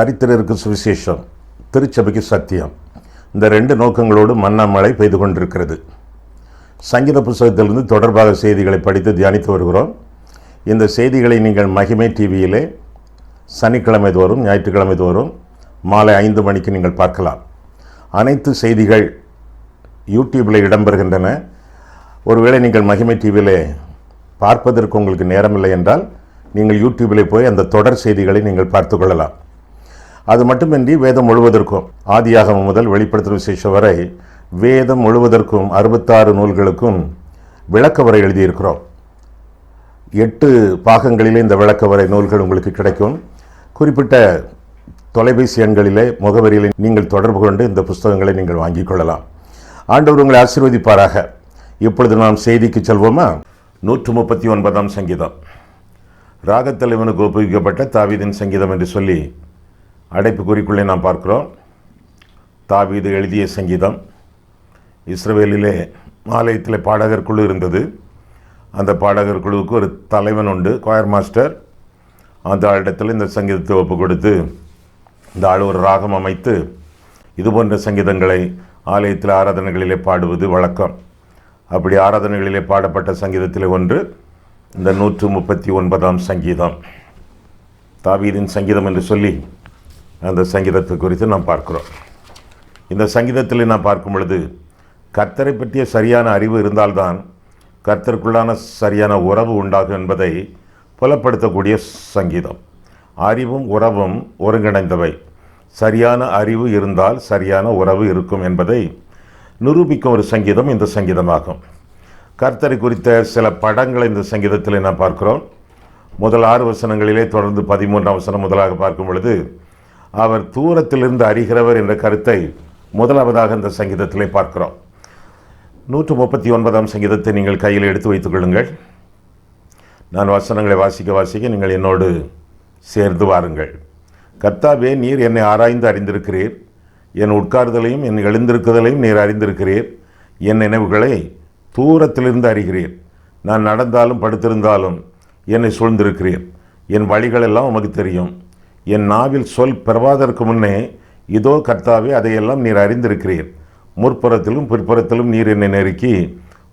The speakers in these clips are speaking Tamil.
தரித்திரருக்கு சுவிசேஷம், திருச்சபைக்கு சத்தியம். இந்த ரெண்டு நோக்கங்களோடு மன்னாமழை பெய்து கொண்டிருக்கிறது. சங்கீத புஸ்தகத்திலிருந்து தொடர்பாக செய்திகளை படித்து தியானித்து வருகிறோம். இந்த செய்திகளை நீங்கள் மகிமை டிவியிலே சனிக்கிழமை தோறும் ஞாயிற்றுக்கிழமை தோறும் மாலை 5 மணிக்கு நீங்கள் பார்க்கலாம். அனைத்து செய்திகள் யூடியூப்பில் இடம்பெறுகின்றன. ஒருவேளை நீங்கள் மகிமை டிவியிலே பார்ப்பதற்கு உங்களுக்கு நேரமில்லை என்றால் நீங்கள் யூடியூப்பிலே போய் அந்த தொடர் செய்திகளை நீங்கள் பார்த்து கொள்ளலாம். அது மட்டுமின்றி வேதம் முழுவதற்கும், ஆதியாகமம் முதல் வெளிப்படுத்தும் விசேஷம் வரை வேதம் முழுவதற்கும் 66 நூல்களுக்கும் விளக்கவரை எழுதியிருக்கிறோம். 8 பாகங்களிலே இந்த விளக்கவரை நூல்கள் உங்களுக்கு கிடைக்கும். குறிப்பிட்ட தொலைபேசி எண்களிலே முகவரியிலே நீங்கள் தொடர்பு கொண்டு இந்த புஸ்தகங்களை நீங்கள் வாங்கிக் கொள்ளலாம். ஆண்டவர் உங்களை ஆசீர்வதிப்பாராக. இப்பொழுது நாம் செய்திக்கு செல்வோமா? 139ஆம் சங்கீதம். ராகத்தலைவனுக்கு ஒப்புவிக்கப்பட்ட தாவீதின் சங்கீதம் என்று சொல்லி அடைப்பு குறிக்குள்ளே நாம் பார்க்கிறோம். தாவீது எழுதிய சங்கீதம். இஸ்ரவேலிலே ஆலயத்தில் பாடகர் குழு இருந்தது. அந்த பாடகர் குழுவுக்கு ஒரு தலைவன் உண்டு, கொயர் மாஸ்டர். அந்த ஆளிடத்தில் இந்த சங்கீதத்தை ஒப்பு கொடுத்து இந்த ஆள் ஒரு ராகம் அமைத்து இது போன்ற சங்கீதங்களை ஆலயத்தில் ஆராதனைகளிலே பாடுவது வழக்கம். அப்படி ஆராதனைகளிலே பாடப்பட்ட சங்கீதத்திலே ஒன்று இந்த 139ஆம் சங்கீதம், தாவீதின் சங்கீதம் என்று சொல்லி அந்த சங்கீதத்தை குறித்து நாம் பார்க்கிறோம். இந்த சங்கீதத்தில் நாம் பார்க்கும் பொழுது கர்த்தரை பற்றிய சரியான அறிவு இருந்தால்தான் கர்த்தருக்குள்ளான சரியான உறவு உண்டாகும் என்பதை புலப்படுத்தக்கூடிய சங்கீதம். அறிவும் உறவும் ஒருங்கிணைந்தவை. சரியான அறிவு இருந்தால் சரியான உறவு இருக்கும் என்பதை நிரூபிக்கும் ஒரு சங்கீதம் இந்த சங்கீதமாகும். கர்த்தரை குறித்த சில படங்களை இந்த சங்கீதத்தில் நாம் பார்க்கிறோம். முதல் 6 வசனங்களிலே தொடர்ந்து 13ஆம் வசனம் முதலாக பார்க்கும் பொழுது அவர் தூரத்திலிருந்து அறிகிறவர் என்ற கருத்தை முதலாவதாக இந்த சங்கீதத்திலே பார்க்கிறோம். 139ஆம் சங்கீதத்தை நீங்கள் கையில் எடுத்து வைத்துக் கொள்ளுங்கள். நான் வசனங்களை வாசிக்க நீங்கள் என்னோடு சேர்ந்து வாருங்கள். கர்த்தாவே, நீர் என்னை ஆராய்ந்து அறிந்திருக்கிறீர். என் உட்கார்தலையும் என் எழுந்திருக்குதலையும் நீர் அறிந்திருக்கிறீர். என் நினைவுகளை தூரத்திலிருந்து அறிகிறீர். நான் நடந்தாலும் படுத்திருந்தாலும் என்னை சூழ்ந்திருக்கிறீர். என் வழிகளெல்லாம் உமக்கு தெரியும். என் நாவில் சொல் பிறவாதற்கு முன்னே இதோ கர்த்தாவே, அதையெல்லாம் நீர் அறிந்திருக்கிறீர். முற்புறத்திலும் பிற்புறத்திலும் நீர் என்னை நெருக்கி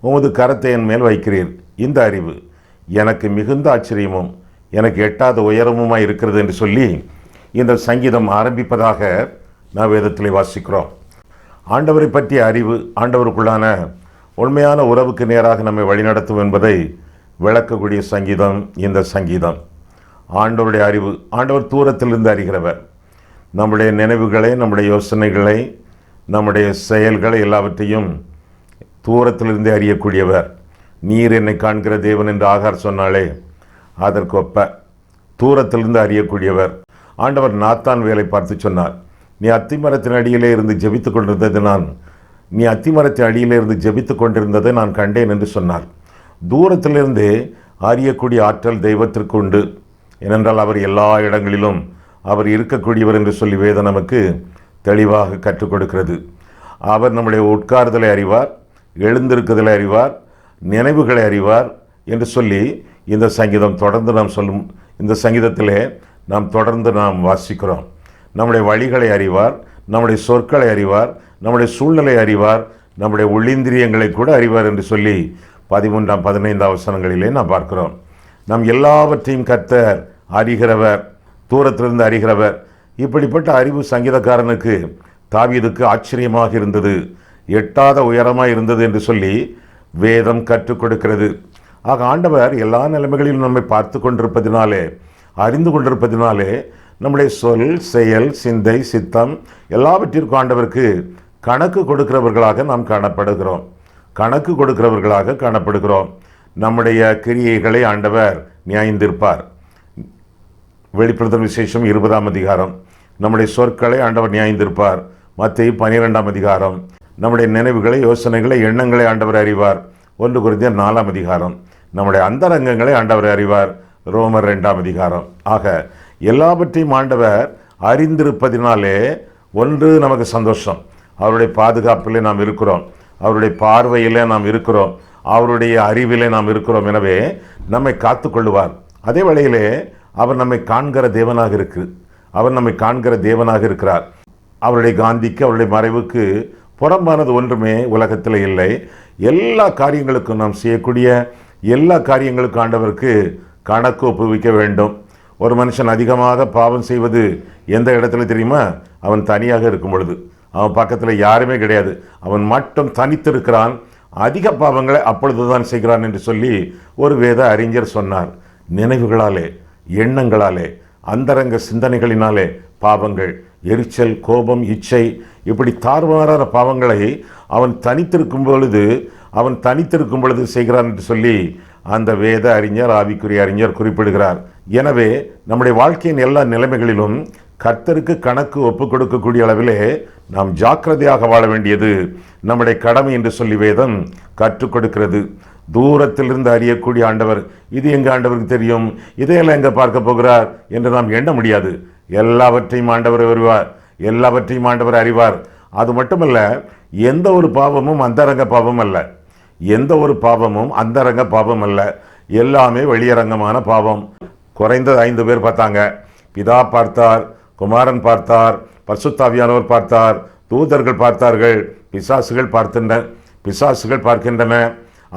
உமது கரத்தை என் மேல் வைக்கிறீர். இந்த அறிவு எனக்கு மிகுந்த ஆச்சரியமும் எனக்கு எட்டாத உயரமுமாய் இருக்கிறது என்று சொல்லி இந்த சங்கீதம் ஆரம்பிப்பதாக நாம் வேதத்திலே வாசிக்கிறோம். ஆண்டவரை பற்றிய அறிவு, ஆண்டவருக்குள்ளான உண்மையான உறவுக்கு நேராக நம்மை வழிநடத்தும் என்பதை விளக்கக்கூடிய சங்கீதம் இந்த சங்கீதம். ஆண்டவருடைய அறிவு, ஆண்டவர் தூரத்திலிருந்து அறிகிறவர். நம்முடைய நினைவுகளை, நம்முடைய யோசனைகளை, நம்முடைய செயல்களை எல்லாவற்றையும் தூரத்திலிருந்து அறியக்கூடியவர். நீர் என்னை காண்கிற தேவன் என்று ஆகார் சொன்னாலே அதற்கு ஒப்ப தூரத்திலிருந்து அறியக்கூடியவர். ஆண்டவர் நாத்தான் வேலை பார்த்து சொன்னார், நீ அத்திமரத்தின் அடியிலே இருந்து ஜெபித்து கொண்டிருந்ததை நான் கண்டேன் என்று சொன்னார். தூரத்திலிருந்து அறியக்கூடிய ஆற்றல் தெய்வத்திற்கு உண்டு. ஏனென்றால் அவர் எல்லா இடங்களிலும் அவர் இருக்கக்கூடியவர் என்று சொல்லி வேதம் நமக்கு தெளிவாக கற்றுக் கொடுக்கிறது. அவர் நம்முடைய உட்கார்தலை அறிவார், எழுந்திருக்குதலை அறிவார், நினைவுகளை அறிவார் என்று சொல்லி இந்த சங்கீதம் தொடர்ந்து நாம் சொல்லும். இந்த சங்கீதத்திலே நாம் தொடர்ந்து வாசிக்கிறோம். நம்முடைய வழிகளை அறிவார், நம்முடைய சொற்களை அறிவார், நம்முடைய சூழ்நிலை அறிவார், நம்முடைய உள்ளிந்திரியங்களை கூட அறிவார் என்று சொல்லி 13ஆம் 15ஆம் வசனங்களிலே நாம் பார்க்கிறோம். நாம் எல்லாவற்றையும் கர்த்தர் அறிகிறவர், தூரத்திலிருந்து அறிகிறவர். இப்படிப்பட்ட அறிவு சங்கீதக்காரனுக்கு, தாவீதுக்கு ஆச்சரியமாக இருந்தது, எட்டாத உயரமாக இருந்தது என்று சொல்லி வேதம் கற்றுக் கொடுக்கிறது. ஆக ஆண்டவர் எல்லா நிலைமைகளிலும் நம்மை பார்த்து கொண்டிருப்பதினாலே, அறிந்து கொண்டிருப்பதினாலே நம்முடைய சொல், செயல், சிந்தை, சித்தம் எல்லாவற்றிற்கும் ஆண்டவருக்கு கணக்கு கொடுக்கிறவர்களாக நாம் காணப்படுகிறோம். நம்முடைய கிரியைகளை ஆண்டவர் நியாயந்திருப்பார். வெளிப்படுத்தும் விசேஷம் 20ஆம் அதிகாரம். நம்முடைய சொற்களை ஆண்டவர் நியாயந்திருப்பார். மத்தேயு 12ஆம் அதிகாரம். நம்முடைய நினைவுகளை, யோசனைகளை, எண்ணங்களை ஆண்டவர் அறிவார். 1 கொரிந்தியர் 4ஆம் அதிகாரம். நம்முடைய அந்தரங்கங்களை ஆண்டவர் அறிவார். ரோமர் 2ஆம் அதிகாரம். ஆக எல்லாவற்றையும் ஆண்டவர் அறிந்திருப்பதினாலே ஒன்று நமக்கு சந்தோஷம். அவருடைய பாதுகாப்பிலே நாம் இருக்கிறோம், அவருடைய பார்வையிலே நாம் இருக்கிறோம், அவருடைய அறிவிலே நாம் இருக்கிறோம். எனவே நம்மை காத்து கொள்ளுவார். அதே வேளையிலே அவர் நம்மை காண்கிற தேவனாக இருக்கு. அவர் நம்மை காண்கிற தேவனாக இருக்கிறார். அவருடைய காந்திக்கு, அவருடைய மறைவுக்கு புறம்பானது ஒன்றுமே உலகத்தில் இல்லை. எல்லா காரியங்களுக்கும், நாம் செய்யக்கூடிய எல்லா காரியங்களுக்கும் ஆண்டவருக்கு கணக்கு ஒப்புவிக்க வேண்டும். ஒரு மனுஷன் அதிகமாக பாவம் செய்வது எந்த இடத்துல தெரியுமா? அவன் தனியாக இருக்கும் பொழுது. அவன் பக்கத்தில் யாருமே கிடையாது, அவன் மட்டும் தனித்திருக்கிறான். அதிக பாவங்களை அப்பொழுதுதான் செய்கிறான் என்று சொல்லி ஒரு வேத அறிஞர் சொன்னார். நினைவுகளாலே, எண்ணங்களாலே, அந்தரங்க சிந்தனைகளினாலே பாவங்கள், எரிச்சல், கோபம், இச்சை, இப்படி தாறுமாறான பாவங்களை அவன் தனித்திருக்கும் பொழுது செய்கிறான் என்று சொல்லி அந்த வேத அறிஞர், ஆவிக்குரிய அறிஞர் குறிப்பிடுகிறார். எனவே நம்முடைய வாழ்க்கையின் எல்லா நிலைமைகளிலும் கர்த்தருக்கு கணக்கு ஒப்புக் கொடுக்கக்கூடிய அளவிலே நாம் ஜாக்கிரதையாக வாழ வேண்டியது நம்முடைய கடமை என்று சொல்லி வேதம் கற்றுக் கொடுக்கிறது. தூரத்திலிருந்து அறியக்கூடிய ஆண்டவர், இது எங்க ஆண்டவருக்கு தெரியும், இதையெல்லாம் எங்க பார்க்க போகிறார் என்று நாம் எண்ண முடியாது. எல்லாவற்றையும் ஆண்டவர் வருவார், எல்லாவற்றையும் ஆண்டவர் அறிவார். அது மட்டுமல்ல, எந்த ஒரு பாவமும் அந்தரங்க பாவம் அல்ல, எந்த ஒரு பாவமும் அந்தரங்க பாவம் அல்ல, எல்லாமே வெளியரங்கமான பாவம். குறைந்தது 5 பேர் பார்த்தாங்க. பிதா பார்த்தார், குமாரன் பார்த்தார், பரிசுத்தாவியானவர் பார்த்தார், தூதர்கள் பார்த்தார்கள், பிசாசுகள் பார்க்கின்றன.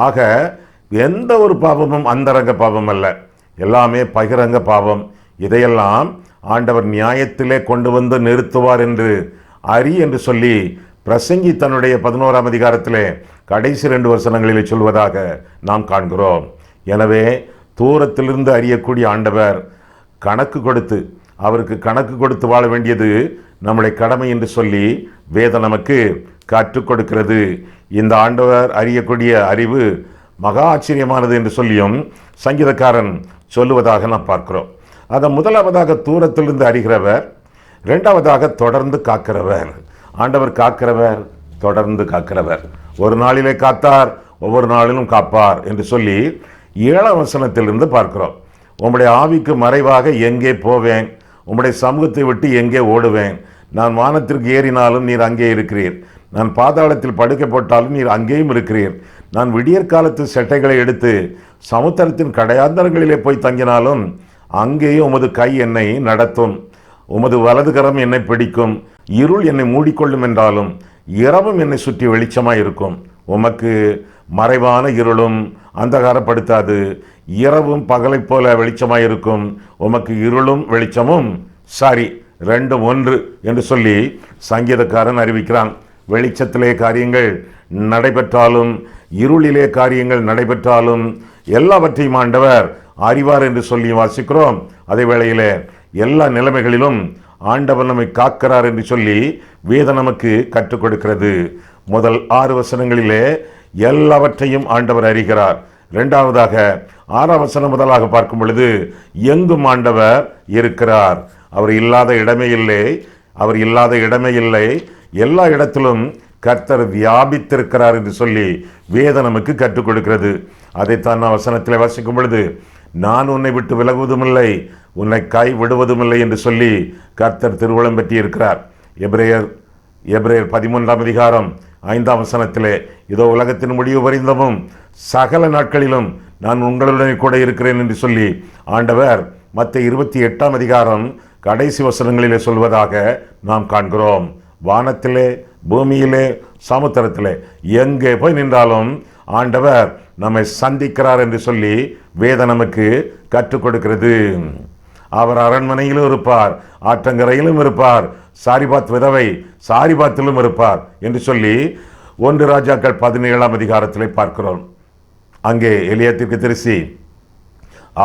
ஆக எந்த ஒரு பாவமும் அந்தரங்க பாவம் அல்ல, எல்லாமே பகிரங்க பாவம். இதையெல்லாம் ஆண்டவர் நியாயத்திலே கொண்டு வந்து நிறுத்துவார் என்று என்று சொல்லி பிரசங்கி தன்னுடைய 11ஆம் அதிகாரத்திலே கடைசி 2 வசனங்களிலே சொல்வதாக நாம் காண்கிறோம். எனவே தூரத்திலிருந்து அறியக்கூடிய ஆண்டவர் அவருக்கு கணக்கு கொடுத்து வாழ வேண்டியது நம்முடைய கடமை என்று சொல்லி வேதம் நமக்கு கற்றுக் கொடுக்கிறது. இந்த ஆண்டவர் அறியக்கூடிய அறிவு மகா ஆச்சரியமானது என்று சொல்லியும் சங்கீதக்காரன் சொல்லுவதாக நாம் பார்க்கிறோம். முதலாவதாக தூரத்திலிருந்து அறிகிறவர், இரண்டாவதாக தொடர்ந்து காக்கிறவர். ஆண்டவர் காக்கிறவர், தொடர்ந்து காக்கிறவர். ஒரு நாளிலே காத்தார், ஒவ்வொரு நாளிலும் காப்பார் என்று சொல்லி 7ஆம் வசனத்திலிருந்து பார்க்கிறோம். உம்முடைய ஆவிக்கு மறைவாக எங்கே போவேன், உம்முடைய சமூகத்தை விட்டு எங்கே ஓடுவேன்? நான் வானத்திற்கு ஏறினாலும் நீர் அங்கே இருக்கிறீர், நான் பாதாளத்தில் படுக்கை போட்டாலும் நீர் அங்கேயும் இருக்கிறீர். நான் விடியற்காலத்து செட்டைகளை எடுத்து சமுத்திரத்தின் கடையாந்தரங்களிலே போய் தங்கினாலும் அங்கேயும் உமது கை என்னை நடத்தும், உமது வலதுகரம் என்னை பிடிக்கும். இருள் என்னை மூடிக்கொள்ளும் என்றாலும் இரவும் என்னை சுற்றி வெளிச்சமாய் இருக்கும். உமக்கு மறைவான இருளும் அந்தகாரப்படுத்தாது, இரவும் பகலை போல வெளிச்சமாய் இருக்கும். உமக்கு இருளும் வெளிச்சமும் சரி, 2 ஒன்று என்று சொல்லி சங்கீதக்காரன் அறிவிக்கிறான். வெளிச்சத்திலே காரியங்கள் நடைபெற்றாலும் இருளிலே காரியங்கள் நடைபெற்றாலும் எல்லாவற்றையும் ஆண்டவர் அறிவார் என்று சொல்லி வாசிக்கிறோம். அதே வேளையிலே எல்லா நிலைமைகளிலும் ஆண்டவர் நம்மை காக்கிறார் என்று சொல்லி வேதம் நமக்கு கற்றுக் கொடுக்கிறது. முதல் 6 வசனங்களிலே எல்லாவற்றையும் ஆண்டவர் அறிகிறார். இரண்டாவதாக 6ஆம் வசனம் முதலாக பார்க்கும் பொழுது எங்கும் ஆண்டவர் இருக்கிறார். அவர் இல்லாத இடமே இல்லை, எல்லா இடத்திலும் கர்த்தர் வியாபித்திருக்கிறார் என்று சொல்லி வேதம் நமக்கு கற்றுக் கொடுக்கிறது. அதைத்தான் நான் வசனத்தில் வாசிக்கும் பொழுது, நான் உன்னை விட்டு விலகுவதும் இல்லை, உன்னை கை விடுவதும் இல்லை என்று சொல்லி கர்த்தர் திருவுளம் பெற்றி இருக்கிறார். எபிரேயர் 13ஆம் அதிகாரம் 5ஆம் வசனத்திலே, இதோ உலகத்தின் முடிவு பரிந்தமும் சகல நாட்களிலும் நான் உங்களுடன் கூட இருக்கிறேன் என்று சொல்லி ஆண்டவர் மத்தேயு 28ஆம் அதிகாரம் கடைசி வசனங்களிலே சொல்வதாக நாம் காண்கிறோம். வானத்திலே, பூமியிலே, சமுத்திரத்திலே எங்கே போய் நின்றாலும் ஆண்டவர் நம்மை சந்திக்கிறார் என்று சொல்லி வேதம் நமக்கு கற்றுக் கொடுக்கிறது. அவர் அரண்மனையிலும் இருப்பார், ஆற்றங்கரையிலும் இருப்பார், சாரிபாத் விதவை சாரிபாத்திலும் இருப்பார் என்று சொல்லி 1 ராஜாக்கள் 17ஆம் அதிகாரத்திலே பார்க்கிறோம். அங்கே எலியா தீர்க்கதரிசி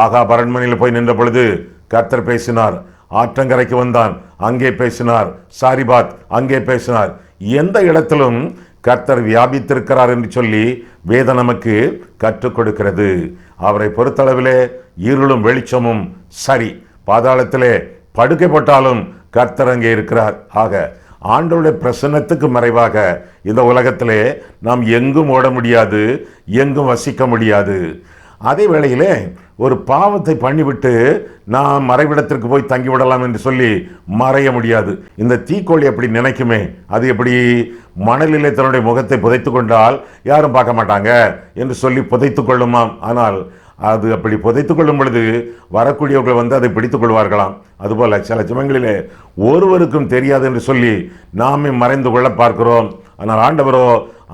ஆகாப் அரண்மனையில் போய் நின்ற பொழுது கர்த்தர் பேசினார். ஆற்றங்கரைக்கு வந்தான், அங்கே பேசினார். சாரிபாத் அங்கே பேசினார். எந்த இடத்திலும் கர்த்தர் வியாபித்திருக்கிறார் என்று சொல்லி வேதம் நமக்கு கற்றுக் கொடுக்கிறது. அவரை பொறுத்தளவிலே இருளும் வெளிச்சமும் சரி, பாதாளத்திலே படுக்கை போட்டாலும் கர்த்தர் அங்கே இருக்கிறார். ஆக ஆண்டவருடைய பிரசன்னத்துக்கு மறைவாக இந்த உலகத்திலே நாம் எங்கும் ஓட முடியாது, எங்கும் வசிக்க முடியாது. அதே வேளையிலே ஒரு பாவத்தை பண்ணிவிட்டு நாம் மறைவிடத்திற்கு போய் தங்கிவிடலாம் என்று சொல்லி மறைய முடியாது. இந்த தீக்கோழி அப்படி நினைக்குமே, அது எப்படி மணலிலே தன்னுடைய முகத்தை புதைத்து கொண்டால் யாரும் பார்க்க மாட்டாங்க என்று சொல்லி புதைத்து கொள்ளுமாம். ஆனால் அது அப்படி புதைத்துக் கொள்ளும் பொழுது வரக்கூடியவர்கள் வந்து அதை பிடித்துக் கொள்வார்களாம். அதுபோல சில சமயங்களிலே ஒருவருக்கும் தெரியாது என்று சொல்லி நாமே மறைந்து கொள்ள பார்க்கிறோம். ஆனால் ஆண்டவரோ,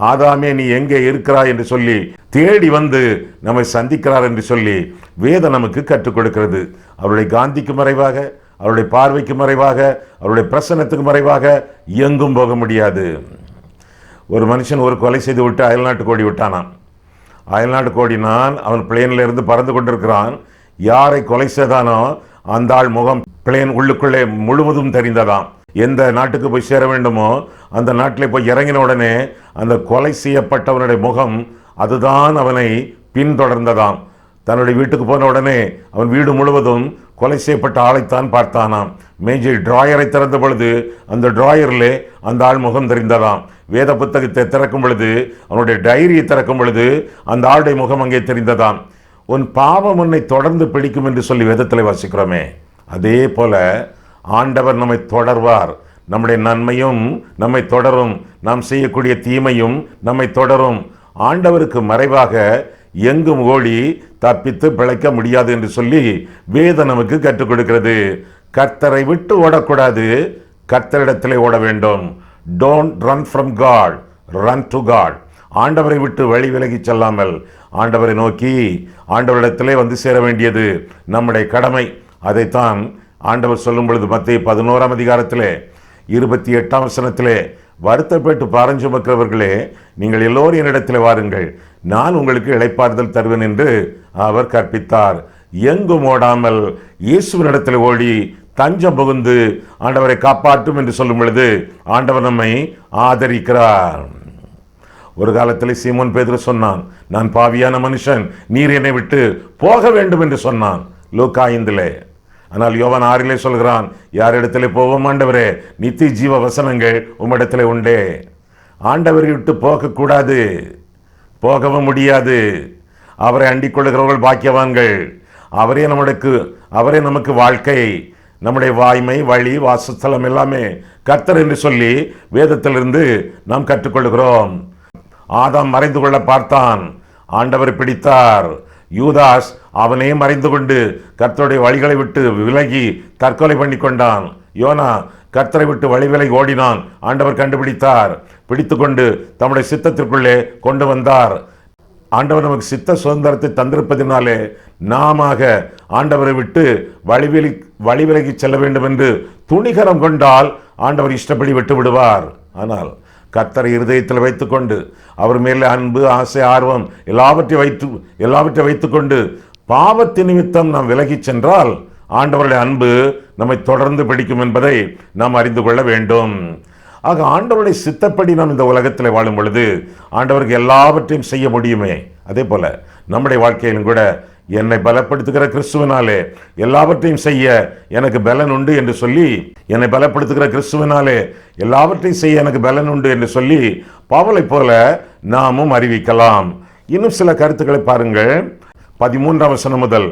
ஆதாமே நீ எங்கே இருக்கிறாய் என்று சொல்லி தேடி வந்து நம்மை சந்திக்கிறார் என்று சொல்லி வேதம் நமக்கு கற்றுக் கொடுக்கிறது. அவருடைய காந்திக்கு மறைவாக, அவருடைய பார்வைக்கு மறைவாக, அவருடைய பிரசன்னத்துக்கு மறைவாக எங்கும் போக முடியாது. ஒரு மனுஷன் ஒரு கொலை செய்து விட்டு அயல்நாட்டுக்கு ஓடி விட்டானான். அயல்நாட்டுக்கு ஓடினான். அவன் பிளேனில் இருந்து பறந்து கொண்டிருக்கிறான். யாரை கொலை செய்தானோ அந்த ஆள் முகம் பிளேன் உள்ளுக்குள்ளே முழுவதும் தெரிந்ததாம். எந்த நாட்டுக்கு போய் சேர வேண்டுமோ அந்த நாட்டிலே போய் இறங்கின உடனே அந்த கொலை செய்யப்பட்டவனுடைய முகம் அதுதான் அவனை பின்தொடர்ந்ததாம். தன்னுடைய வீட்டுக்கு போன உடனே அவன் வீடு முழுவதும் கொலை செய்யப்பட்ட ஆளைத்தான் பார்த்தானாம். மேஜை டிராயரை திறந்த பொழுது அந்த டிராயரிலே அந்த ஆள் முகம் தெரிந்ததாம். வேத புத்தகத்தை திறக்கும் பொழுது, அவனுடைய டைரியை திறக்கும் பொழுது அந்த ஆளுடைய முகம் அங்கே தெரிந்ததாம். உன் பாவம் உன்னை தொடர்ந்து பிடிக்கும் என்று சொல்லி வேதத்தில் வாசிக்கிறோமே, அதே போல ஆண்டவர் நம்மை தொடர்வார். நம்முடைய நன்மையும் நம்மை தொடரும், நாம் செய்யக்கூடிய தீமையும் நம்மை தொடரும். ஆண்டவருக்கு மறைவாக எங்கும் ஓடி தப்பித்து பிழைக்க முடியாது என்று சொல்லி வேதம் நமக்கு கற்றுக் கொடுக்கிறது. கர்த்தரை விட்டு ஓடக்கூடாது, கர்த்தரிடத்திலே ஓட வேண்டும். Don't run from God, run to God. ஆண்டவரை விட்டு வழி விலகி செல்லாமல் ஆண்டவரை நோக்கி ஆண்டவரிடத்திலே வந்து சேர வேண்டியது நம்முடைய கடமை. அதைத்தான் ஆண்டவர் சொல்லும் பொழுது மத்தேயு 11ஆம் அதிகாரத்திலே 28ஆம் வசனத்திலே, வருத்தப்பட்டு பாரஞ்சுமக்கிறவர்களே, நீங்கள் எல்லோரும் என்னிடத்தில் வாருங்கள், நான் உங்களுக்கு இளைப்பாறுதல் தருவேன் என்று அவர் கற்பித்தார். எங்கும் ஓடாமல் இயேசுவினிடத்தில் ஓடி தஞ்சம் புகுந்து ஆண்டவரை காப்பாற்றும் என்று சொல்லும் பொழுது ஆண்டவர் நம்மை ஆதரிக்கிறார். ஒரு காலத்தில் சீமோன் பேதுரு சொன்னான், நான் பாவியான மனுஷன், நீர் என்னை விட்டு போக வேண்டும் என்று சொன்னான், லூக்கா 5. ஆனால் யோவான் 6 சொல்கிறான், யாரிடத்திலே போவோம் ஆண்டவரே, நித்திய ஜீவ வசனங்கள் உம்மிடத்திலே உண்டே. ஆண்டவரை விட்டு போகக்கூடாது, போகவும் முடியாது. அவரை அண்டிக் கொள்கிறவர்கள் பாக்கியவான்கள். அவரே நமக்கு வாழ்க்கை, நம்முடைய வாய்மை, வழி, வாசஸ்தலம் எல்லாமே கர்த்தர் என்று சொல்லி வேதத்திலிருந்து நாம் கற்றுக்கொள்கிறோம். ஆதாம் மறைந்து கொள்ள பார்த்தான், ஆண்டவர் பிடித்தார். யூதாஸ் அவனே மறைந்து கொண்டு கர்த்தருடைய வழிகளை விட்டு விலகி தற்கொலை பண்ணி கொண்டான். யோனா கர்த்தரை விட்டு வழி விலகி ஓடினான், ஆண்டவர் கண்டுபிடித்தார். பிடித்து கொண்டு தம்முடைய சித்தத்திற்குள்ளே கொண்டு வந்தார். ஆண்டவர் நமக்கு சித்த சுதந்திரத்தை தந்திருப்பதினாலே நாம ஆண்டவரை விட்டு வழி விலகி செல்ல வேண்டும் என்று துணிகரம் கொண்டால் ஆண்டவர் இஷ்டப்படி விட்டு விடுவார். ஆனால் கர்த்தரை இருதயத்தில் வைத்துக்கொண்டு அவர் மேலே அன்பு, ஆசை, ஆர்வம் எல்லாவற்றை வைத்துக்கொண்டு பாவத்தின் நிமித்தம் நாம் விலகி சென்றால் ஆண்டவருடைய அன்பு நம்மை தொடர்ந்து பிடிக்கும் என்பதை நாம் அறிந்து கொள்ள வேண்டும். ஆக ஆண்டவருடைய சித்தப்படி நாம் இந்த உலகத்தில் வாழும் பொழுது ஆண்டவருக்கு எல்லாவற்றையும் செய்ய முடியுமே. அதே போல நம்முடைய வாழ்க்கையிலும் கூட என்னை பலப்படுத்துகிற கிறிஸ்துவினாலே எல்லாவற்றையும் செய்ய எனக்கு பலன் உண்டு என்று சொல்லி, என்னை பலப்படுத்துகிற கிறிஸ்துவினாலே எல்லாவற்றையும் செய்ய எனக்கு பலன் உண்டு என்று சொல்லி பவுலை போல நாமும் அறிவிக்கலாம். இன்னும் சில கருத்துக்களை பாருங்கள். 13ஆம் வசனம் முதல்,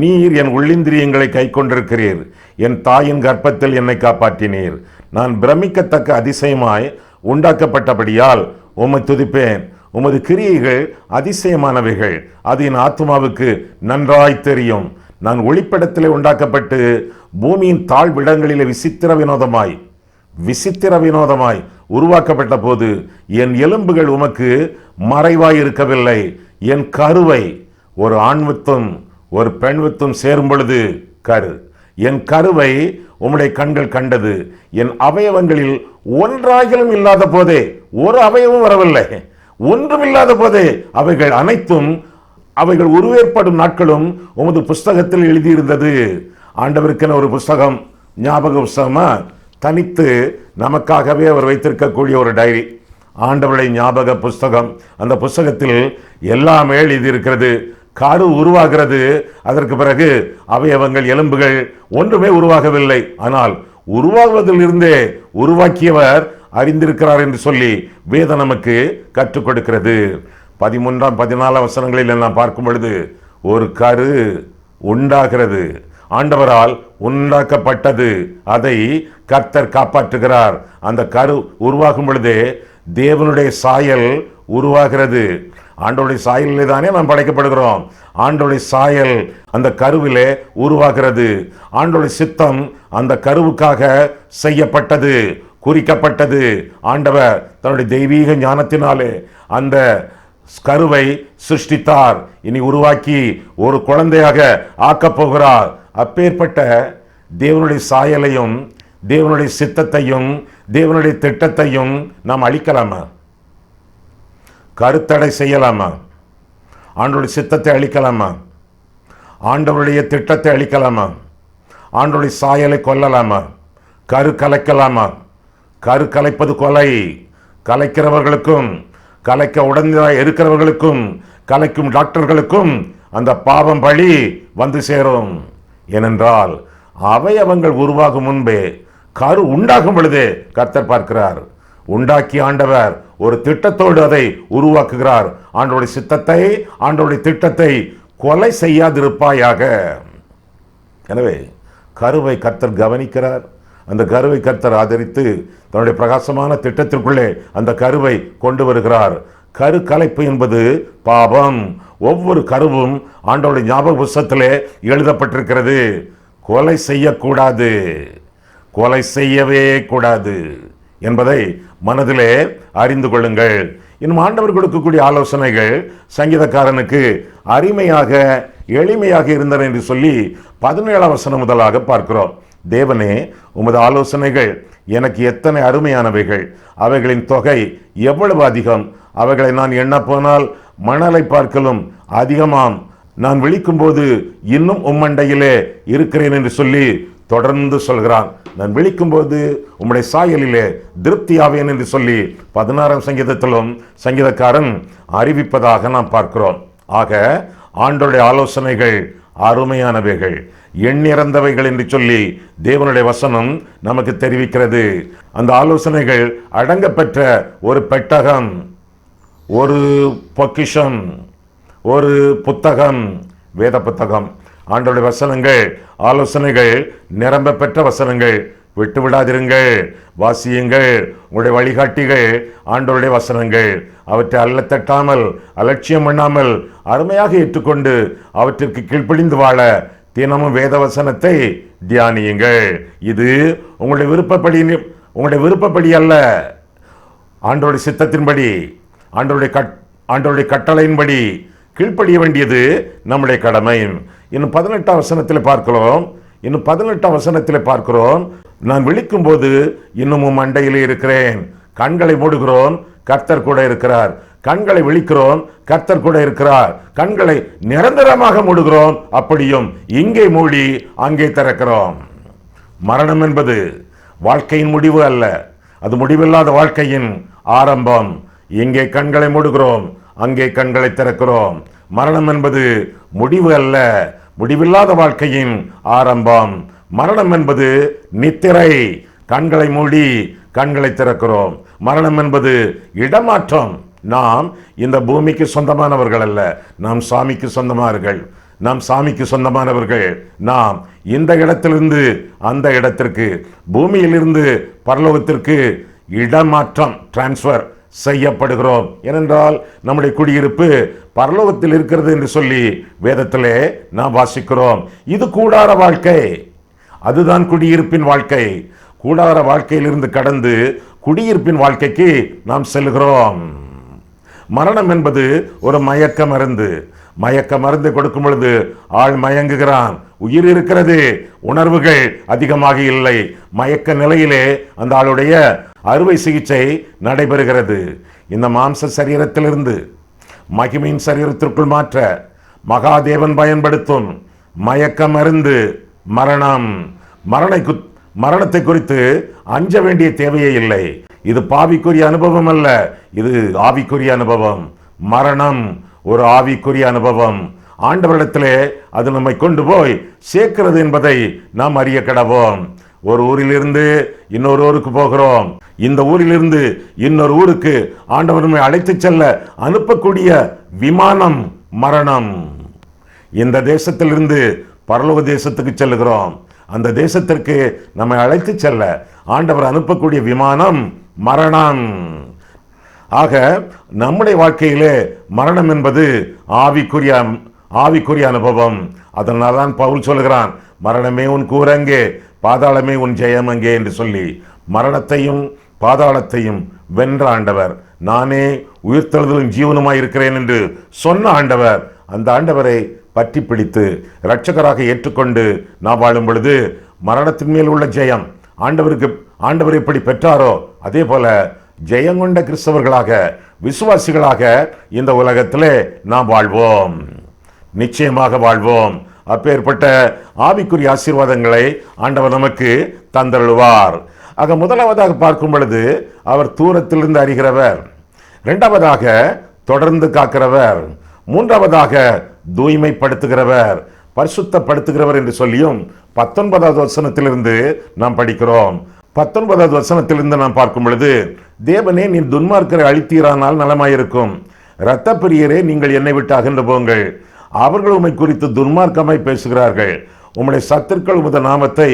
நீர் என் உள்ளிந்திரியங்களை கை கொண்டிருக்கிறீர், என் தாயின் கர்ப்பத்தில் என்னை காப்பாற்றினீர், நான் பிரமிக்கத்தக்க அதிசயமாய் உண்டாக்கப்பட்டபடியால் உம்மை துதிப்பேன், உமது கிரியைகள் அதிசயமானவைகள், அது என் ஆத்மாவுக்கு நன்றாய் தெரியும். நான் ஒளிப்படத்திலே உண்டாக்கப்பட்டு பூமியின் தாழ்விடங்களிலே விசித்திர வினோதமாய் உருவாக்கப்பட்ட போது என் எலும்புகள் உமக்கு மறைவாய் இருக்கவில்லை. என் கருவை ஒரு ஆண் வித்தும் ஒரு பெண் வித்தும் சேரும் பொழுது என் கருவை உம்முடைய கண்கள் கண்டது. என் அவயவங்களில் ஒன்றாகிலும் இல்லாத போதே, ஒரு அவயவம் வரவில்லை, ஒன்றும் இல்லாத போதே அவைகள் அனைத்தும், அவைகள் உருவேற்படும் நாட்களும் உமது புஸ்தகத்தில் எழுதியிருந்தது. ஆண்டவருக்கென ஒரு புஸ்தகம், ஞாபக புஸ்தகமா தனித்து நமக்காகவே அவர் வைத்திருக்கக்கூடிய ஒரு டைரி, ஆண்டவருடைய ஞாபக புஸ்தகம். அந்த புஸ்தகத்தில் எல்லாமே எழுதியிருக்கிறது. கரு உருவாகிறது, அதற்கு பிறகு அவயவங்கள், எலும்புகள் ஒன்றுமே உருவாகவில்லை. ஆனால் உருவாகுவதில் இருந்தே உருவாக்கியவர் அறிந்திருக்கிறார் என்று சொல்லி வேதம் நமக்கு கற்றுக் கொடுக்கிறது. 13ஆம் 14ஆம் வசனங்களில் நாம் பார்க்கும் பொழுது ஒரு கரு உண்டாகிறது, ஆண்டவரால் உண்டாக்கப்பட்டது, அதை கர்த்தர் காப்பாற்றுகிறார். அந்த கரு உருவாகும் பொழுதே தேவனுடைய சாயல் உருவாகிறது. ஆண்டவருடைய சாயலிலே தானே நாம் படைக்கப்படுகிறோம். ஆண்டவருடைய சாயல் அந்த கருவிலே உருவாகிறது. ஆண்டவருடைய சித்தம் அந்த கருவுக்காக செய்யப்பட்டது, குறிக்கப்பட்டது. ஆண்டவர் தன்னுடைய தெய்வீக ஞானத்தினாலே அந்த கருவை சிருஷ்டித்தார். இனி உருவாக்கி ஒரு குழந்தையாக ஆக்கப் போகிறார். அப்பேற்பட்ட தேவனுடைய சாயலையும் தேவனுடைய சித்தத்தையும் தேவனுடைய திட்டத்தையும் நாம் அழிக்கலாமா? கருத்தடை செய்யலாமா? ஆண்டவருடைய சித்தத்தை அழிக்கலாமா? ஆண்டவருடைய திட்டத்தை அழிக்கலாமா? ஆண்டவருடைய சாயலை கொல்லலாமா? கரு கலைக்கலாமா? கரு கலைப்பது கொலை. கலைக்கிறவர்களுக்கும் கலைக்க உடனடியாக இருக்கிறவர்களுக்கும் கலைக்கும் டாக்டர்களுக்கும் அந்த பாவம் பழி வந்து சேரும். ஏனென்றால் அவயவங்கள் உருவாகும் முன்பே, கரு உண்டாகும் பொழுதே கர்த்தர் பார்க்கிறார். உண்டாக்கி ஆண்டவர் ஒரு திட்டத்தோடு அதை உருவாக்குகிறார். ஆண்டவருடைய சித்தத்தை, ஆண்டவருடைய திட்டத்தை கொலை செய்யாதிருப்பாயாக. எனவே கருவை கர்த்தர் கவனிக்கிறார். அந்த கருவை கர்த்தர் ஆதரித்து தன்னுடைய பிரகாசமான திட்டத்திற்குள்ளே அந்த கருவை கொண்டு வருகிறார். கரு கலைப்பு என்பது பாவம். ஒவ்வொரு கருவும் ஆண்டவருடைய ஞாபக புஸ்தகத்திலே எழுதப்பட்டிருக்கிறது. கொலை செய்யக்கூடாது, கொலை செய்யவே கூடாது என்பதை மனதிலே அறிந்து கொள்ளுங்கள். இன்னும் ஆண்டவர் கொடுக்கக்கூடிய ஆலோசனைகள் சங்கீதக்காரனுக்கு அருமையாக எளிமையாக இருந்தன என்று சொல்லி 17ஆம் வசனம் முதலாக பார்க்கிறோம். தேவனே, உமது ஆலோசனைகள் எனக்கு எத்தனை அருமையானவைகள், அவைகளின் தொகை எவ்வளவு அதிகம், அவைகளை நான் எண்ண போனால் மணலை பார்க்கலும் அதிகமாம். நான் விழிக்கும் போது இன்னும் உம்மண்டையிலே இருக்கிறேன் என்று சொல்லி தொடர்ந்து சொல்கிறான். நான் விழிக்கும் போது உம்முடைய சாயலிலே திருப்தியாவேன் என்று சொல்லி 16ஆம் சங்கீதத்திலும் சங்கீதக்காரன் அறிவிப்பதாக நாம் பார்க்கிறோம். ஆக ஆண்டவருடைய ஆலோசனைகள் அருமையானவைகள், எண்ணிறந்தவைகள் என்று சொல்லி தேவனுடைய வசனம் நமக்கு தெரிவிக்கிறது. அந்த ஆலோசனைகள் அடங்கப்பெற்ற ஒரு பெட்டகம், ஒரு பொக்கிஷம், ஒரு புத்தகம், வேத புத்தகம். ஆண்டவருடைய வசனங்கள், ஆலோசனைகள் நிரம்ப பெற்ற வசனங்கள். விட்டு விடாதிருங்கள், வாசியுங்கள். உங்களுடைய வழிகாட்டிகள் ஆண்டவருடைய வசனங்கள். அவற்றை அல்ல தட்டாமல் அலட்சியம் பண்ணாமல் அருமையாக ஏற்றுக்கொண்டு அவற்றிற்கு கீழ்ப்படிந்து வாழ தினமும் வேத வசனத்தை தியானியுங்கள். இது உங்களுடைய விருப்பப்படி அல்ல, ஆண்டவருடைய சித்தத்தின்படி, ஆண்டவருடைய கட்டளையின்படி கீழ்ப்படிய வேண்டியது நம்முடைய கடமை. இன்னும் 18ஆம் வசனத்தில் பார்க்கிறோம். நான் விழிக்கும் போது இன்னும் மண்டையிலே இருக்கிறேன். கண்களை மூடுகிறோம், கர்த்தர் கூட இருக்கிறார். கண்களை விழிக்கிறோம், கர்த்தர் கூட இருக்கிறார். கண்களை நிரந்தரமாக மூடுகிறோம், அப்படியும் இங்கே மூடி அங்கே திறக்கிறோம். மரணம் என்பது வாழ்க்கையின் முடிவு அல்ல, அது முடிவில்லாத வாழ்க்கையின் ஆரம்பம். இங்கே கண்களை மூடுகிறோம், அங்கே கண்களை திறக்கிறோம். மரணம் என்பது முடிவு அல்ல, முடிவில்லாத வாழ்க்கையின் ஆரம்பம். மரணம் என்பது நித்திரை. கண்களை மூடி கண்களை திறக்கிறோம். மரணம் என்பது இடமாற்றம். நாம் இந்த பூமிக்கு சொந்தமானவர்கள் அல்ல, நாம் சாமிக்கு சொந்தமானவர்கள். நாம் இந்த இடத்திலிருந்து அந்த இடத்திற்கு, பூமியிலிருந்து பரலோகத்திற்கு இடமாற்றம், டிரான்ஸ்பர் செய்யப்படுகிறோம். ஏனென்றால் நம்முடைய குடியிருப்பு பரலோகத்தில் இருக்கிறது என்று சொல்லி வேதத்திலே நாம் வாசிக்கிறோம். இது கூடார வாழ்க்கை, அதுதான் குடியிருப்பின் வாழ்க்கை. கூடார வாழ்க்கையிலிருந்து கடந்து குடியிருப்பின் வாழ்க்கைக்கு நாம் செல்கிறோம். மரணம் என்பது ஒரு மயக்க மருந்து கொடுக்கும் பொழுது ஆள் மயங்குகிறான். உயிர் இருக்கிறது, உணர்வுகள் அதிகமாக இல்லை. மயக்க நிலையிலே அந்த ஆளுடைய அறுவை சிகிச்சை நடைபெறுகிறது. இந்த மாம்ச சரீரத்திலிருந்து மகிமையின் சரீரத்திற்குள் மாற்ற மகாதேவன் பயன்படுத்தும் மயக்க மருந்து மரணம். மரணத்தை குறித்து அஞ்ச வேண்டிய தேவையே இல்லை. இது பாவிக்குரிய அனுபவம் அல்ல, இது ஆவிக்குரிய அனுபவம். மரணம் ஒரு ஆவிக்குரிய அனுபவம். ஆண்டவரிடத்திலே அது நம்மை கொண்டு போய் சேர்க்கிறது என்பதை நாம் அறிய கடவோம். ஒரு ஊரிலிருந்து இன்னொரு ஊருக்கு போகிறோம். இந்த ஊரிலிருந்து இன்னொரு ஊருக்கு ஆண்டவர் நம்மை அழைத்து செல்ல அனுப்பக்கூடிய விமானம் மரணம். இந்த தேசத்திலிருந்து பரலோக தேசத்துக்கு செல்லுகிறோம். அந்த தேசத்திற்கு நம்மை அழைத்து செல்ல ஆண்டவர் அனுப்பக்கூடிய விமானம் மரணம். ஆக நம்முடைய வாழ்க்கையிலே மரணம் என்பது ஆவிக்குரிய அனுபவம். அதனால் தான் பவுல் சொல்கிறான், மரணமே உன் கூரங்கே, பாதாளமே உன் ஜெயம் அங்கே என்று சொல்லி. மரணத்தையும் பாதாளத்தையும் வென்ற ஆண்டவர், நானே உயிர்த்தெழுதலும் ஜீவனுமாய் இருக்கிறேன் என்று சொன்ன ஆண்டவர், அந்த ஆண்டவரை பற்றி பிடித்து இரட்சகராக ஏற்றுக்கொண்டு நாம் வாழும் பொழுது மரணத்தின் மேல் உள்ள ஜெயம் ஆண்டவர் எப்படி பெற்றாரோ அதே போல ஜெயங்கொண்ட கிறிஸ்தவர்களாக, விசுவாசிகளாக இந்த உலகத்திலே நாம் வாழ்வோம், நிச்சயமாக வாழ்வோம். அப்பேற்பட்ட ஆவிக்குரிய ஆசீர்வாதங்களை ஆண்டவர் நமக்கு தந்தருள்வார். ஆக முதலாவதாக பார்க்கும் பொழுது அவர் தூரத்திலிருந்து அறிகிறவர், இரண்டாவதாக தொடர்ந்து காக்கிறவர், மூன்றாவதாக தூய்மைப்படுத்துகிறவர், பரிசுத்தப்படுத்துகிறவர் என்று சொல்லியும் 19வது வசனத்திலிருந்து நாம் படிக்கிறோம். 19வது வசனத்திலிருந்து நாம் பார்க்கும் பொழுது, தேவனே நீ துன்மார்க்கரை அழித்தீரானால் நலமாயிருக்கும், இரத்த பிரியரே நீங்கள் என்னை விட்டு அகன்று போங்கள், அவர்கள் உம்மை குறித்து துன்மார்க்கமாய் பேசுகிறார்கள், உம்முடைய சத்துருக்கள் உமது நாமத்தை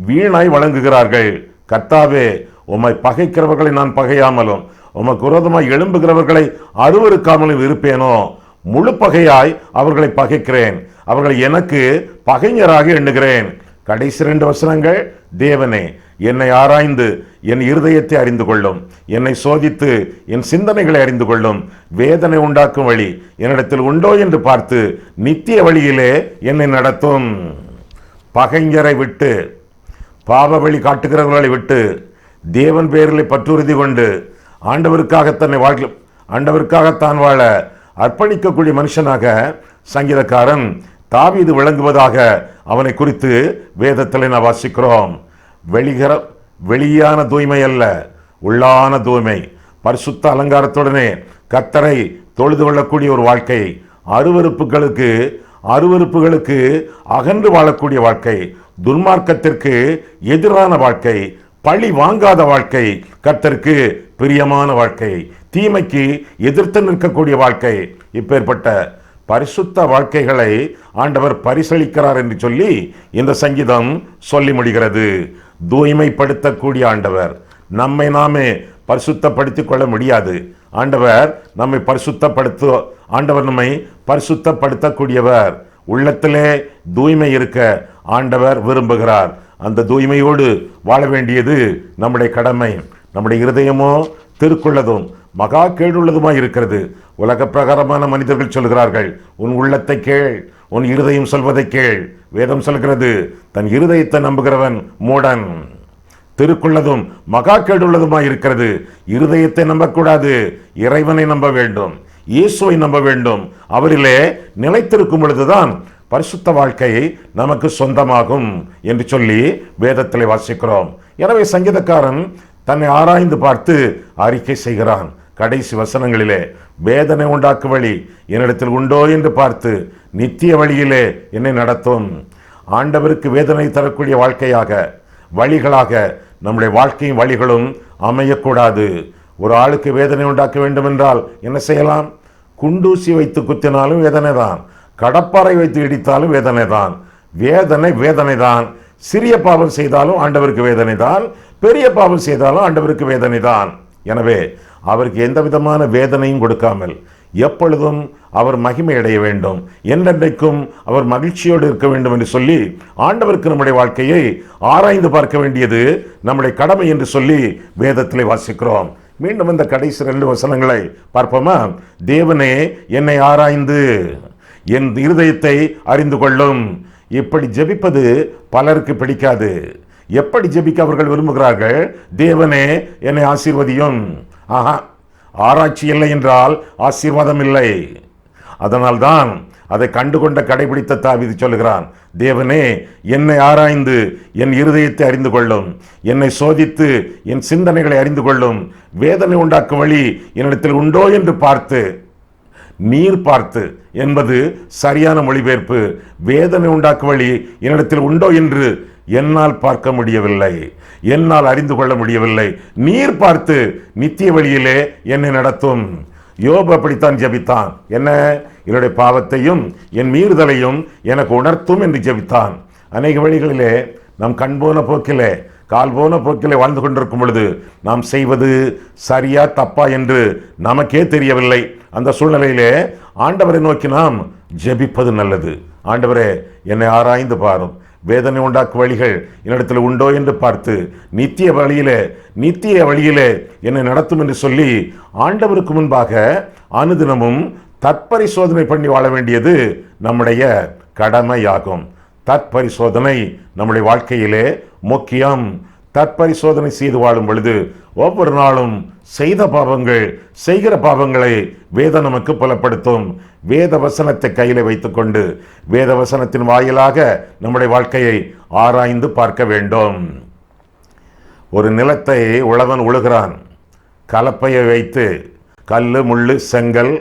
வீணாய் வழங்குகிறார்கள். கர்த்தாவே, உம்மை பகைக்கிறவர்களை நான் பகையாமலும் உமக்கு விரோதமாய் எழும்புகிறவர்களை அருவருக்காமலும் இருப்பேனோ? முழு பகையாய் அவர்களை பகைக்கிறேன், அவர்களை எனக்கு பகைஞராக எண்ணுகிறேன். கடைசி 2 வசனங்கள், தேவனே என்னை ஆராய்ந்து என் இருதயத்தை அறிந்து கொள்ளும், என்னை சோதித்து என் சிந்தனைகளை அறிந்து கொள்ளும், வேதனை உண்டாக்கும் வழி என்னிடத்தில் உண்டோ என்று பார்த்து நித்திய வழியிலே என்னை நடத்தும். பகைஞரை விட்டு, பாவ வழி காட்டுகிறவர்களை விட்டு, தேவன் பேரில் பற்றுறுதி கொண்டு ஆண்டவருக்காகத்தான் வாழ அர்ப்பணிக்கக்கூடிய மனுஷனாக சங்கீதக்காரன் தாவீது விளங்குவதாக அவனை குறித்து வேதத்தில் நான் வாசிக்கிறோம். வெளியான தூய்மை அல்ல, உள்ளான தூய்மை, பரிசுத்த அலங்காரத்துடனே கர்த்தரை தொழுது கொள்ளக்கூடிய ஒரு வாழ்க்கை, அருவருப்புகளுக்கு அகன்று வாழக்கூடிய வாழ்க்கை, துன்மார்க்கத்திற்கு எதிரான வாழ்க்கை, பழி வாங்காத வாழ்க்கை, கர்த்தருக்கு பிரியமான வாழ்க்கை, தீமைக்கு எதிர்த்து நிற்கக்கூடிய வாழ்க்கை. இப்பேற்பட்ட பரிசுத்த வாழ்க்கைகளை ஆண்டவர் பரிசளிக்கிறார் என்று சொல்லி இந்த சங்கீதம் சொல்லி முடிகிறது. தூய்மைப்படுத்தக்கூடிய ஆண்டவர், நம்மை நாமே பரிசுத்தப்படுத்திக் கொள்ள முடியாது. ஆண்டவர் நம்மை பரிசுத்தப்படுத்தக்கூடியவர். உள்ளத்திலே தூய்மை இருக்க ஆண்டவர் விரும்புகிறார். அந்த தூய்மையோடு வாழ வேண்டியது நம்முடைய கடமை. நம்முடைய இருதயமோ திருக்குள்ளதும் மகா கேடுள்ளதுமாய் இருக்கிறது. உலக பிரகாரமான மனிதர்கள் சொல்கிறார்கள், உன் உள்ளத்தை கேள், உன் இருதயம் சொல்வதை கேள். வேதம் சொல்கிறது, தன் இருதயத்தை நம்புகிறவன் மூடன். திருக்குள்ளதும் மகா கேடுள்ளதுமாய் இருக்கிறது. இருதயத்தை நம்பக்கூடாது, இறைவனை நம்ப வேண்டும், இயேசுவை நம்ப வேண்டும். அவரிலே நிலைத்திருக்கும் பொழுதுதான் பரிசுத்த வாழ்க்கை நமக்கு சொந்தமாகும் என்று சொல்லி வேதத்தில் வாசிக்கிறோம். எனவே சங்கீதக்காரன் தன்னை ஆராய்ந்து பார்த்து அறிக்கை செய்கிறான். கடைசி வசனங்களிலே, வேதனை உண்டாக்கும் வழி என்னிடத்தில் உண்டோ என்று பார்த்து நித்திய வழியிலே என்னை நடத்தும். ஆண்டவருக்கு வேதனை தரக்கூடிய வழிகளாக நம்முடைய வாழ்க்கையும் வழிகளும் அமையக்கூடாது. ஒரு ஆளுக்கு வேதனை உண்டாக்க வேண்டும் என்றால் என்ன செய்யலாம்? குண்டூசி வைத்து குத்தினாலும் வேதனை தான், கடப்பாறை வைத்து இடித்தாலும் வேதனை தான். வேதனை தான். சிறிய பாவம் செய்தாலும் ஆண்டவருக்கு வேதனை தான், பெரிய பாவம் செய்தாலும் ஆண்டவருக்கு வேதனை தான். எனவே அவருக்கு எந்த விதமான வேதனையும் கொடுக்காமல் எப்பொழுதும் அவர் மகிமை அடைய வேண்டும், என்றென்றைக்கும் அவர் மகிழ்ச்சியோடு இருக்க வேண்டும் என்று சொல்லி ஆண்டவருக்கு நம்முடைய வாழ்க்கையை ஆராய்ந்து பார்க்க வேண்டியது நம்முடைய கடமை என்று சொல்லி வேதத்திலே வாசிக்கிறோம். மீண்டும் இந்த கடைசி 2 வசனங்களை பார்ப்போமா? தேவனே என்னை ஆராய்ந்து என் இருதயத்தை அறிந்து கொள்ளும். இப்படி ஜெபிப்பது பலருக்கு பிடிக்காது. எப்படி ஜெபிக்க அவர்கள் விரும்புகிறார்கள்? தேவனே என்னை ஆசீர்வதியும். ஆராய்ச்சி இல்லை என்றால் ஆசீர்வாதம் இல்லை. அதனால்தான் அதை கண்டுகொண்ட கடைபிடித்த தாவீது சொல்லுகிறான், தேவனே என்னை ஆராய்ந்து என் இருதயத்தை அறிந்து கொள்ளும், என்னை சோதித்து என் சிந்தனைகளை அறிந்து கொள்ளும், வேதனை உண்டாக்கும் வழி என்னிடத்தில் உண்டோ என்று பார்த்து. நீர் பார்த்து என்பது சரியான மொழிபெயர்ப்பு. வேதனை உண்டாக்கும் வழி என்னிடத்தில் உண்டோ என்று என்னால் பார்க்க முடியவில்லை, என்னால் அறிந்து கொள்ள முடியவில்லை. நீர் பார்த்து நித்திய வழியிலே என்னை நடத்தும். யோபு அப்படித்தான் ஜெபித்தான். என்ன? என்னுடைய பாவத்தையும் என் மீறுதலையும் எனக்கு உணர்த்தும் என்று ஜெபித்தான். அநேக வழிகளிலே நம் கண்போன போக்கிலே கால் போன போக்கிலே வாழ்ந்து கொண்டிருக்கும் பொழுது நாம் செய்வது சரியா தப்பா என்று நமக்கே தெரியவில்லை. அந்த சூழ்நிலையிலே ஆண்டவரை நோக்கி நாம் ஜெபிப்பது நல்லது. ஆண்டவரே, என்னை ஆராய்ந்து பாரும், வேதனை உண்டாக்கும் வழிகள் என்னிடத்தில் உண்டோ என்று பார்த்து நித்திய வழியிலே என்னை நடத்தும் என்று சொல்லி ஆண்டவருக்கு முன்பாக அனுதினமும் தற்பரிசோதனை பண்ணி வாழ வேண்டியது நம்முடைய கடமையாகும். தற்பரிசோதனை நம்முடைய வாழ்க்கையிலே முக்கியம். தற்பரிசோதனை செய்து வாழும் பொழுது ஒவ்வொரு நாளும் செய்கிற பாவங்களை வேதம் நமக்கு புலப்படுத்தும். வேத வசனத்தை கையில வைத்துக்கொண்டு வேத வசனத்தின் வாயிலாக நம்முடைய வாழ்க்கையை ஆராய்ந்து பார்க்க வேண்டும். ஒரு நிலத்தை உழவன் உழுகிறான். கலப்பையை வைத்து கல், முள்ளு, செங்கல்,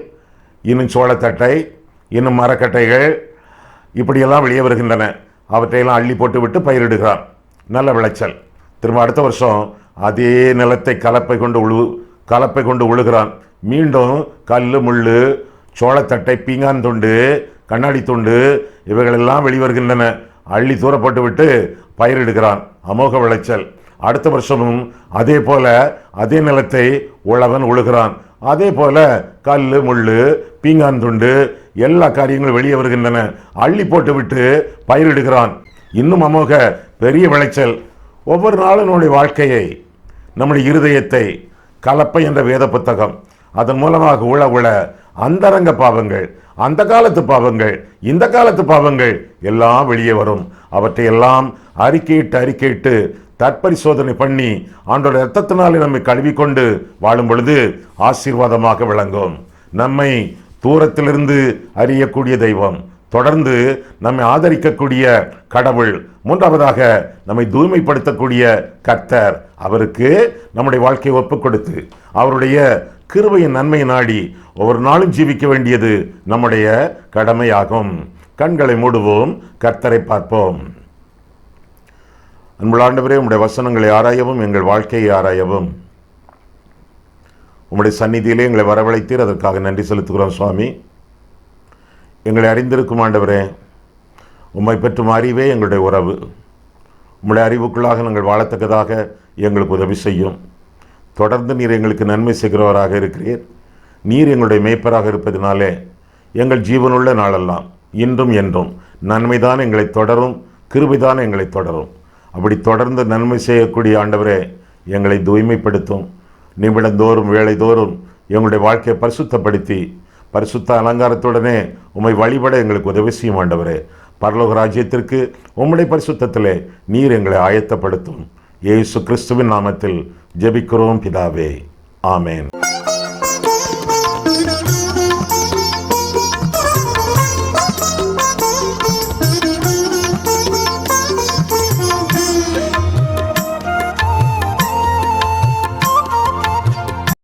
இன்னும் சோளத்தட்டை, இன்னும் மரக்கட்டைகள் இப்படியெல்லாம் வெளியே வருகின்றன. அவற்றையெல்லாம் அள்ளி போட்டு விட்டு பயிரிடுகிறான். நல்ல விளைச்சல். திரும்ப அடுத்த வருஷம் அதே நிலத்தை கலப்பை கொண்டு உழுகிறான். மீண்டும் கல், முள்ளு, சோளத்தட்டை, பீங்கான் துண்டு, கண்ணாடி துண்டு இவைகளெல்லாம் வெளிவருகின்றன. அள்ளி தூர போட்டு விட்டு பயிரிடுகிறான். அமோக விளைச்சல். அடுத்த வருஷமும் அதே போல அதே நிலத்தை உழவன் உழுகிறான். அதே போல கல், முள்ளு, பீங்கான் துண்டு எல்லா காரியங்களும் வெளியே வருகின்றன. அள்ளி போட்டு விட்டு பயிரிடுகிறான். இன்னும் அமோக பெரிய விளைச்சல். ஒவ்வொரு நாளும் நம்முடைய வாழ்க்கையை, நம்முடைய இருதயத்தை கலப்பை என்ற வேத புத்தகம் அதன் மூலமாக உழ அந்தரங்க பாவங்கள், அந்த காலத்து பாவங்கள், இந்த காலத்து பாவங்கள் எல்லாம் வெளியே வரும். அவற்றையெல்லாம் அறிக்கையிட்டு தற்பரிசோதனை பண்ணி ஆண்டோட இரத்தத்தினாலே நம்மை கழுவிக்கொண்டு வாழும் பொழுது ஆசீர்வாதமாக விளங்கும். நம்மை தூரத்திலிருந்து அறியக்கூடிய தெய்வம், தொடர்ந்து நம்மை ஆதரிக்கக்கூடிய கடவுள், மூன்றாவதாக நம்மை தூய்மைப்படுத்தக்கூடிய கர்த்தர், அவருக்கு நம்முடைய வாழ்க்கையை ஒப்புக் கொடுத்து அவருடைய கிருபையின் நன்மையை நாடி ஒவ்வொரு நாளும் ஜீவிக்க வேண்டியது நம்முடைய கடமையாகும். கண்களை மூடுவோம், கர்த்தரை பார்ப்போம். அன்புள்ள ஆண்டவரே, உம்முடைய வசனங்களை ஆராயவும் எங்கள் வாழ்க்கையை ஆராயவும் உம்முடைய சந்நிதியிலே எங்களை வரவழைத்தீர். அதற்காக நன்றி செலுத்துகிறோம் சுவாமி. எங்களை அறிந்திருக்கும் ஆண்டவரே, உம்மை பெற்றும் அறிவே எங்களுடைய உறவு. உம்முடைய அறிவுக்குள்ளாக நாங்கள் வாழத்தக்கதாக எங்களுக்கு உதவி செய்யும். தொடர்ந்து நீர் எங்களுக்கு நன்மை செய்கிறவராக இருக்கிறீர். நீர் எங்களுடைய மேய்ப்பராக இருப்பதினாலே எங்கள் ஜீவனுள்ள நாளெல்லாம் இன்றும் என்றும் நன்மைதான் எங்களை தொடரும், கிருபைதான் எங்களை தொடரும். அப்படி தொடர்ந்து நன்மை செய்யக்கூடிய ஆண்டவரே, எங்களை தூய்மைப்படுத்தும். நிமிடந்தோறும் வேளைதோறும் எங்களுடைய வாழ்க்கையை பரிசுத்தப்படுத்தி பரிசுத்த அலங்காரத்துடனே உம்மை வழிபட எங்களுக்கு உதவி செய்யும் ஆண்டவரே. பரலோக ராஜ்யத்திற்கு உம்முடைய பரிசுத்தத்திலே நீர் எங்களை ஆயத்தப்படுத்தும். இயேசு கிறிஸ்துவின் நாமத்தில் ஜெபிக்கிறோம் பிதாவே, ஆமேன்.